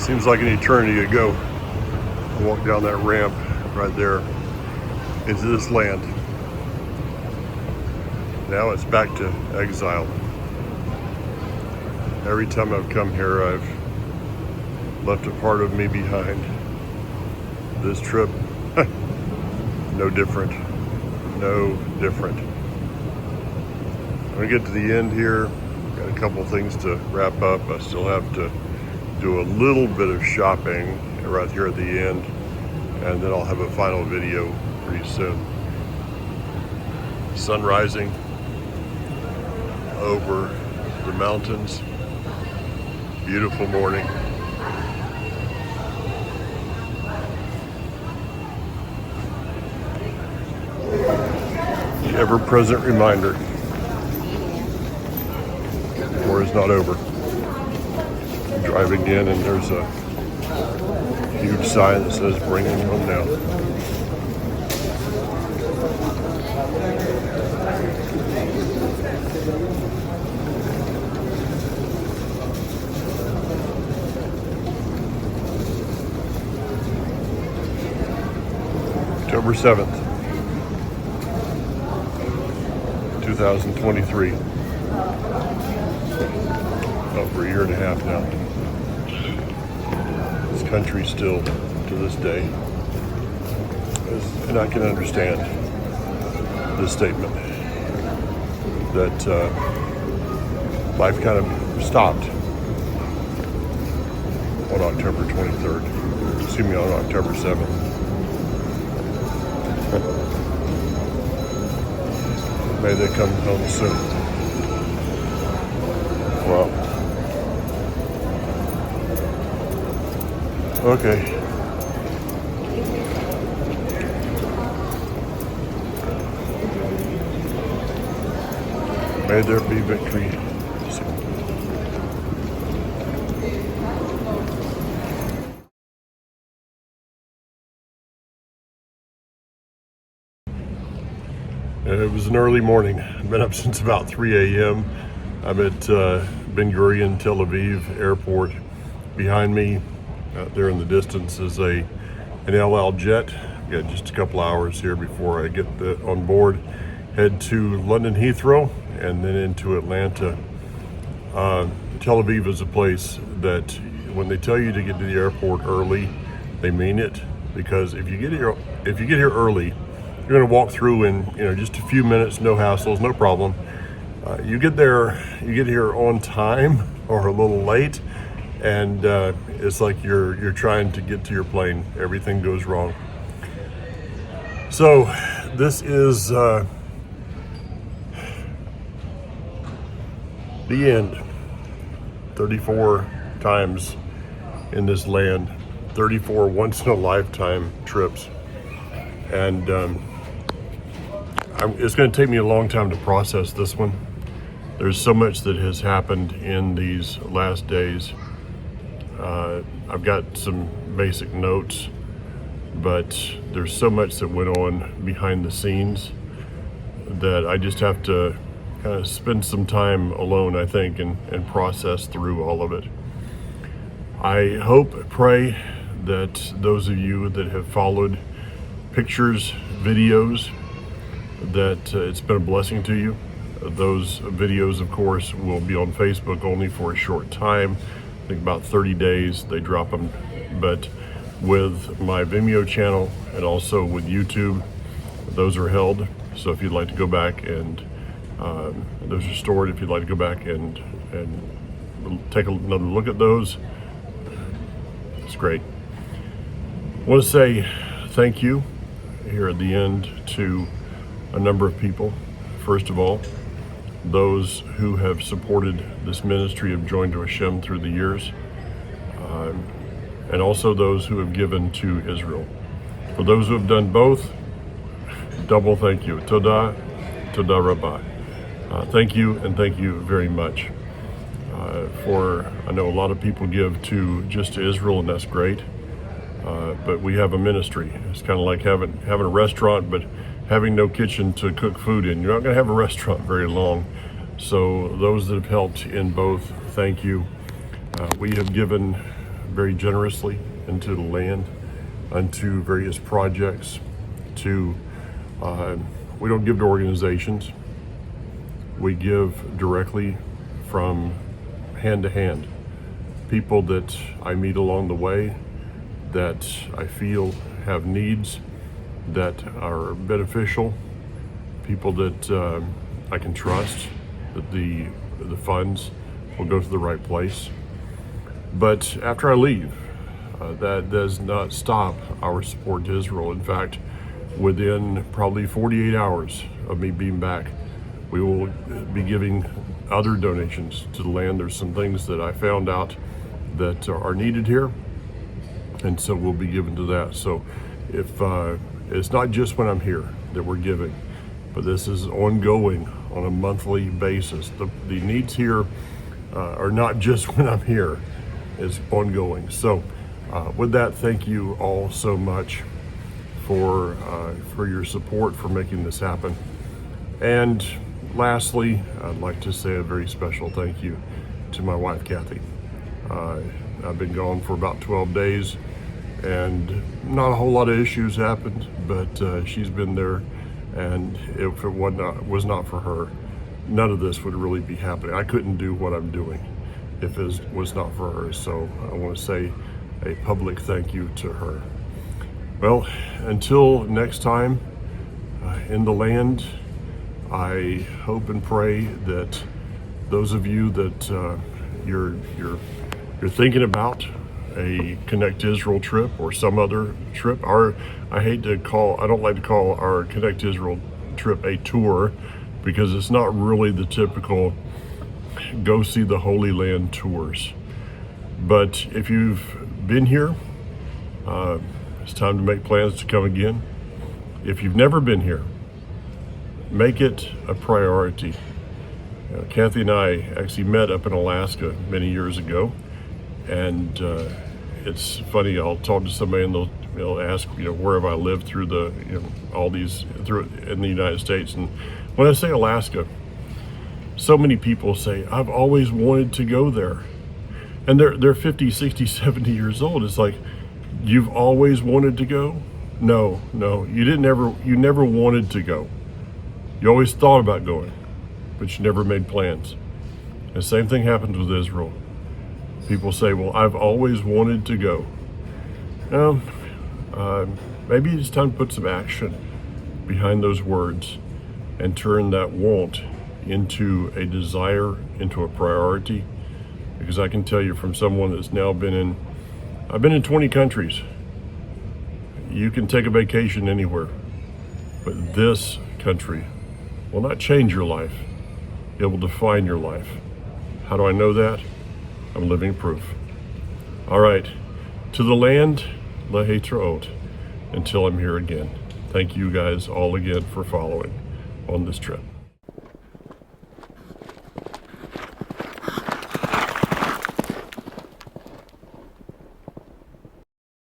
Seems like an eternity ago. I walked down that ramp right there into this land. Now it's back to exile. Every time I've come here, I've left a part of me behind. This trip, no different. No different. I'm gonna get to the end here. Got a couple things to wrap up. I still have to do a little bit of shopping right here at the end, and then I'll have a final video pretty soon. Sun rising over the mountains. Beautiful morning. The ever-present reminder. War is not over. I'm driving in and there's a huge sign that says bring him home now. October 7th, 2023. For a year and a half now. This country still, to this day, and I can understand this statement, that life kind of stopped on October 23rd. Excuse me, on October 7th. May they come home soon. Well, okay. May there be victory soon. It was an early morning. I've been up since about 3 a.m. I'm at Ben Gurion, Tel Aviv airport. Behind me, out there in the distance, is an El Al jet. Got just a couple hours here before I get on board. Head to London Heathrow and then into Atlanta. Tel Aviv is a place that when they tell you to get to the airport early, they mean it, because if you get here early, you're going to walk through in just a few minutes, no hassles, no problem. You get here on time or a little late, and it's like you're trying to get to your plane. Everything goes wrong. So this is the end. 34 times in this land, 34 once-in-a-lifetime trips, and it's going to take me a long time to process this one. There's so much that has happened in these last days. I've got some basic notes, but there's so much that went on behind the scenes that I just have to kind of spend some time alone, I think, and process through all of it. I pray that those of you that have followed pictures, videos, that it's been a blessing to you. Those videos, of course, will be on Facebook only for a short time. I think about 30 days they drop them. But with my Vimeo channel and also with YouTube, those are held. So if you'd like to go back and those are stored, if you'd like to go back and take another look at those, it's great. I want to say thank you here at the end to a number of people. First of all, those who have supported this ministry of Join to Hashem through the years, and also those who have given to Israel. For those who have done both, double thank you. Todah, Todah Rabbah. Thank you, and thank you very much. I know a lot of people give just to Israel, and that's great. But we have a ministry. It's kind of like having a restaurant, but having no kitchen to cook food in. You're not going to have a restaurant very long. So those that have helped in both, thank you. We have given very generously into the land, unto various projects. We don't give to organizations. We give directly from hand to hand. People that I meet along the way that I feel have needs that are beneficial, people that I can trust that the funds will go to the right place. But after I leave, that does not stop our support to Israel. In fact, within probably 48 hours of me being back, we will be giving other donations to the land. There's some things that I found out that are needed here, and so we'll be giving to that. So if it's not just when I'm here that we're giving, but this is ongoing on a monthly basis. The needs here are not just when I'm here, it's ongoing. So with that, thank you all so much for your support, for making this happen. And lastly, I'd like to say a very special thank you to my wife, Kathy. I've been gone for about 12 days, and not a whole lot of issues happened, but she's been there, and if it was not for her, none of this would really be happening. I couldn't do what I'm doing if it was not for her. So I want to say a public thank you to her. Well, until next time in the land, I hope and pray that those of you that you're thinking about a Connect Israel trip or some other trip, I don't like to call our Connect Israel trip a tour, because it's not really the typical go see the Holy Land tours. But if you've been here, it's time to make plans to come again. If you've never been here, make it a priority. Kathy and I actually met up in Alaska many years ago, and it's funny. I'll talk to somebody and they'll ask, where have I lived through the, all these through in the United States. And when I say Alaska, so many people say, I've always wanted to go there, and they're 50, 60, 70 years old. It's like, you've always wanted to go? No, you never wanted to go. You always thought about going, but you never made plans. The same thing happens with Israel. People say, well, I've always wanted to go. Maybe it's time to put some action behind those words and turn that want into a desire, into a priority. Because I can tell you, from someone that's now I've been in 20 countries. You can take a vacation anywhere, but this country will not change your life. It will define your life. How do I know that? I'm living proof. All right, to the land, lehitraot, until I'm here again. Thank you guys all again for following on this trip.